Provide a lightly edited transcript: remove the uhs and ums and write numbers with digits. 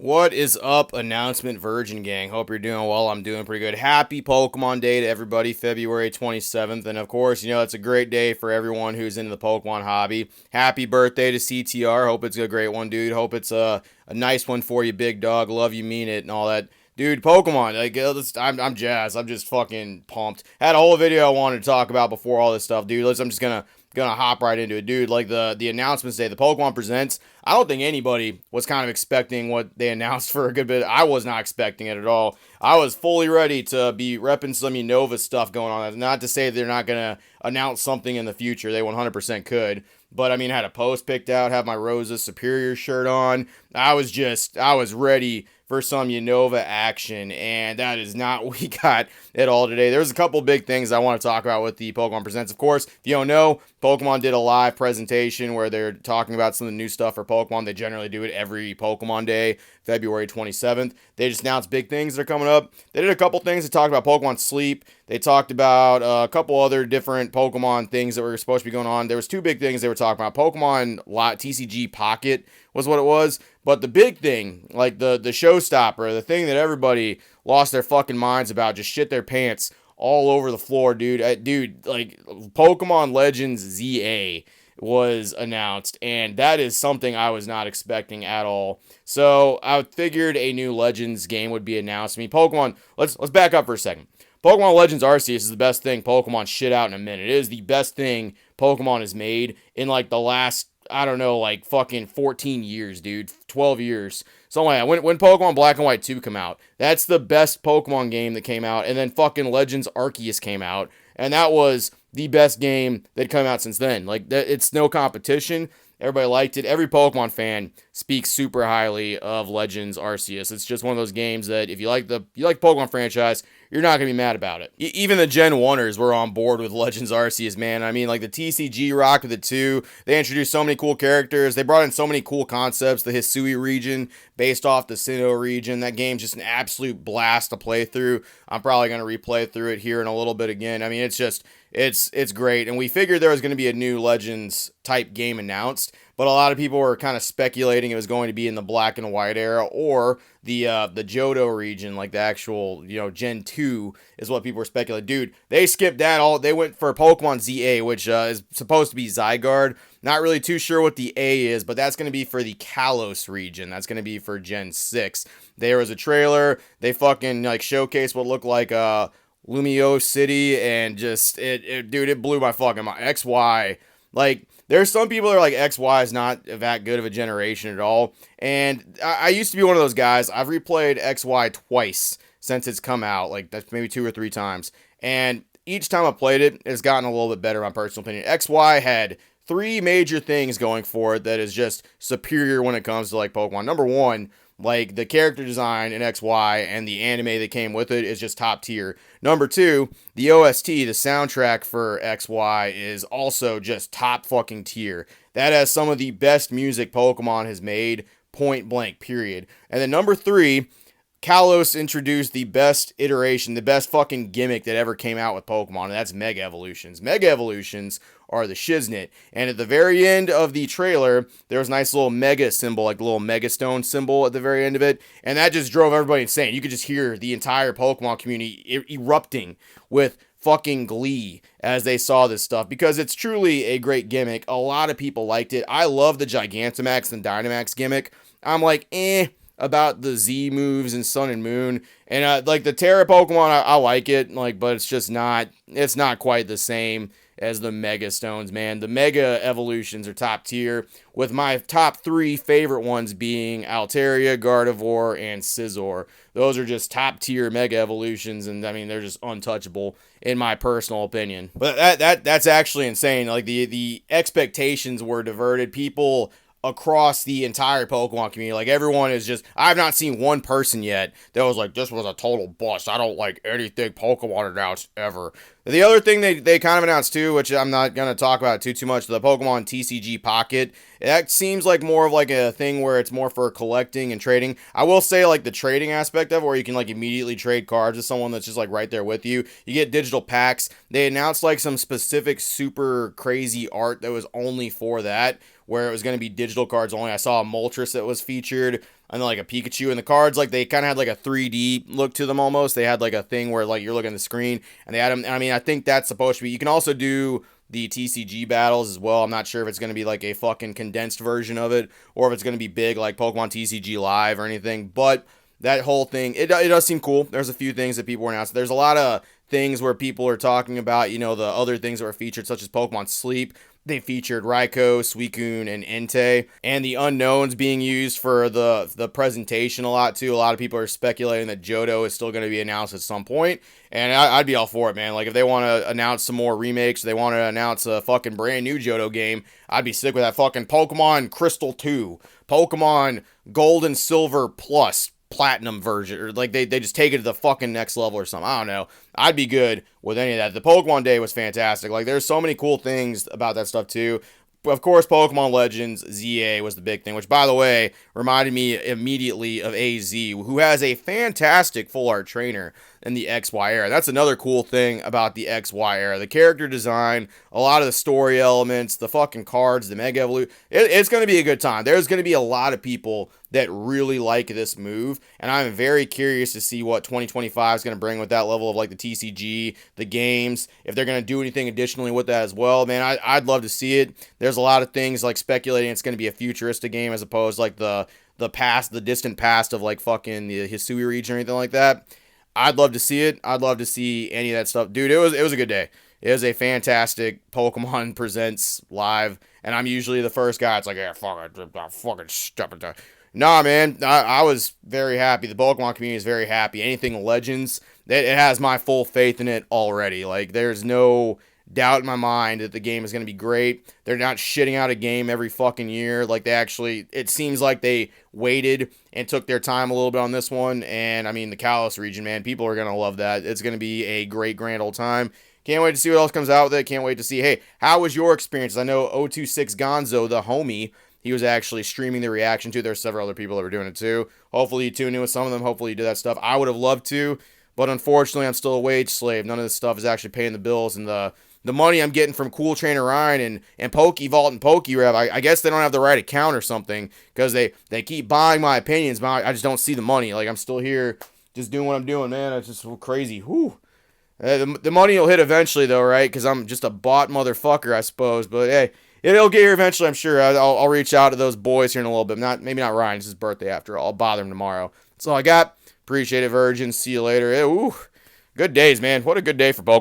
What is up, Announcement Virgin Gang? Hope you're doing well. I'm doing pretty good. Happy Pokemon Day to everybody, February 27th. And of course, it's a great day for everyone who's into the Pokemon hobby. Happy birthday to CTR. Hope it's a great one, dude. Hope it's a nice one for you, big dog. Love you, mean it, and all that. Dude, Pokemon, I'm jazzed. I'm just fucking pumped. Had a whole video I wanted to talk about before all this stuff, dude. I'm just gonna hop right into it, dude. Like the announcements day, the Pokemon Presents. I don't think anybody was kind of expecting what they announced for a good bit. I was not expecting it at all. I was fully ready to be repping some Unova stuff going on. Not to say they're not gonna announce something in the future. They 100% could. But I mean, I had a post picked out, have my Rosa Superior shirt on. I was ready for some Unova action, and that is not what we got at all today. There's a couple big things I want to talk about with the Pokemon Presents. Of course, if you don't know, Pokemon did a live presentation where they're talking about some of the new stuff for Pokemon. They generally do it every Pokemon Day, February 27th. They just announced big things that are coming up. They did a couple things. They talked about Pokemon Sleep. They talked about a couple other different Pokemon things that were supposed to be going on. There was two big things they were talking about. Pokemon TCG Pocket was what it was. But the big thing, like the showstopper, the thing that everybody lost their fucking minds about, just shit their pants all over the floor, dude. Like Pokemon Legends ZA was announced, and that is something I was not expecting at all. So I figured a new Legends game would be announced. I mean, Pokemon. Let's back up for a second. Pokemon Legends Arceus is the best thing Pokemon shit out in a minute. It is the best thing Pokemon has made in like the last, I don't know, like fucking 14 years, dude. 12 years. Something like that. When Pokemon Black and White 2 come out, that's the best Pokemon game that came out. And then fucking Legends Arceus came out, and that was the best game that come out since then. Like, it's no competition. Everybody liked it. Every Pokemon fan speaks super highly of Legends Arceus. It's just one of those games that if you like Pokemon franchise, you're not gonna be mad about it. Even the Gen 1ers were on board with Legends Arceus, man. I mean, like the TCG Rock of the 2, they introduced so many cool characters. They brought in so many cool concepts. The Hisui region, based off the Sinnoh region, that game's just an absolute blast to play through. I'm probably gonna replay through it here in a little bit again. I mean, it's great. And we figured there was going to be a new Legends type game announced, but a lot of people were kind of speculating it was going to be in the Black and White era or the Johto region, like the actual, Gen 2 is what people were speculating. Dude, they skipped that all. They went for Pokemon ZA, which is supposed to be Zygarde. Not really too sure what the A is, but that's going to be for the Kalos region. That's going to be for Gen 6. There was a trailer. They fucking like showcased what looked like Lumio City, and just dude, it blew my fucking mind. XY, like there's some people that are like XY is not that good of a generation at all, and I used to be one of those guys. I've replayed XY twice since it's come out, like that's maybe 2 or 3 times, and each time I played it, it's gotten a little bit better. My personal opinion. XY had three major things going for it that is just superior when it comes to like Pokemon. Number one, like the character design in XY and the anime that came with it is just top tier. Number two, the OST, the soundtrack for XY is also just top fucking tier. That has some of the best music Pokemon has made, point blank, period. And then number three, Kalos introduced the best iteration, the best fucking gimmick that ever came out with Pokemon, and that's Mega Evolutions. Mega Evolutions are the shiznit. And at the very end of the trailer, there was a nice little Mega symbol, like the little Mega Stone symbol at the very end of it, and that just drove everybody insane. You could just hear the entire Pokemon community erupting with fucking glee as they saw this stuff, because it's truly a great gimmick. A lot of people liked it. I love the Gigantamax and Dynamax gimmick. I'm like, about the Z moves and Sun and Moon, and like the Terra Pokemon, I like it, like, but it's not quite the same as the Mega Stones, man. The Mega Evolutions are top tier, with my top three favorite ones being Altaria, Gardevoir, and Scizor. Those are just top tier Mega Evolutions, and I mean they're just untouchable in my personal opinion. But that's actually insane. Like the expectations were diverted. People across the entire Pokemon community, like everyone is just, I've not seen one person yet that was like, this was a total bust. I don't like anything Pokemon announced ever. The other thing they kind of announced too, which I'm not going to talk about too much, the Pokemon TCG Pocket, that seems like more of like a thing where it's more for collecting and trading. I will say like the trading aspect of it, where you can like immediately trade cards with someone that's just like right there with you. You get digital packs. They announced like some specific super crazy art that was only for that, where it was going to be digital cards only. I saw a Moltres that was featured. and then like a Pikachu. And the cards, like they kind of had like a 3D look to them almost. They had like a thing where like you're looking at the screen, and they had them. I mean, I think that's supposed to be. You can also do the TCG battles as well. I'm not sure if it's going to be like a fucking condensed version of it, or if it's going to be big like Pokemon TCG Live or anything. But that whole thing, it does seem cool. There's a few things that people were announced. There's a lot of things where people are talking about, the other things that were featured, such as Pokemon Sleep. They featured Raikou, Suicune, and Entei, and the unknowns being used for the presentation a lot too. A lot of people are speculating that Johto is still going to be announced at some point, and I'd be all for it, man. Like if they want to announce some more remakes, they want to announce a fucking brand new Johto game, I'd be sick with that. Fucking Pokemon Crystal 2, Pokemon Gold and Silver Plus, Platinum version, or like they just take it to the fucking next level or something. I don't know. I'd be good with any of that. The Pokemon Day was fantastic. Like there's so many cool things about that stuff too. Of course, Pokemon Legends ZA was the big thing, which by the way reminded me immediately of AZ, who has a fantastic full art trainer in the XY era. That's another cool thing about the XY era. The character design, a lot of the story elements, the fucking cards, the Mega Evolution. It's going to be a good time. There's going to be a lot of people that really like this move, and I'm very curious to see what 2025 is going to bring with that level of like the TCG, the games, if they're going to do anything additionally with that as well. Man, I'd love to see it. There's a lot of things like speculating it's going to be a futuristic game as opposed to like the past, the distant past of like fucking the Hisui region or anything like that. I'd love to see it. I'd love to see any of that stuff. Dude, it was a good day. It was a fantastic Pokemon Presents live, and I'm usually the first guy. It's like, yeah, fucking step it down. Nah, man, I was very happy. The Pokemon community is very happy. Anything Legends, it has my full faith in it already. Like, there's no doubt in my mind that the game is going to be great. They're not shitting out a game every fucking year. Like, it seems like they waited and took their time a little bit on this one. And, I mean, the Kalos region, man, people are going to love that. It's going to be a great, grand old time. Can't wait to see what else comes out with it. Can't wait to see, hey, how was your experience? I know 026 Gonzo, the homie, he was actually streaming the reaction to. There's several other people that were doing it too. Hopefully you tuned in with some of them. Hopefully you did that stuff. I would have loved to, but unfortunately I'm still a wage slave. None of this stuff is actually paying the bills, and the money I'm getting from Cool Trainer Ryan and Pokevault and PokeRev, I guess they don't have the right account or something, because they keep buying my opinions, but I just don't see the money. Like, I'm still here just doing what I'm doing, man. It's just so crazy. Whew. The money will hit eventually, though, right? Because I'm just a bought motherfucker, I suppose. But hey, it'll get here eventually, I'm sure. I'll reach out to those boys here in a little bit. Maybe not Ryan. It's his birthday after all. I'll bother him tomorrow. That's all I got. Appreciate it, Virgin. See you later. Ooh, good days, man. What a good day for Pokemon.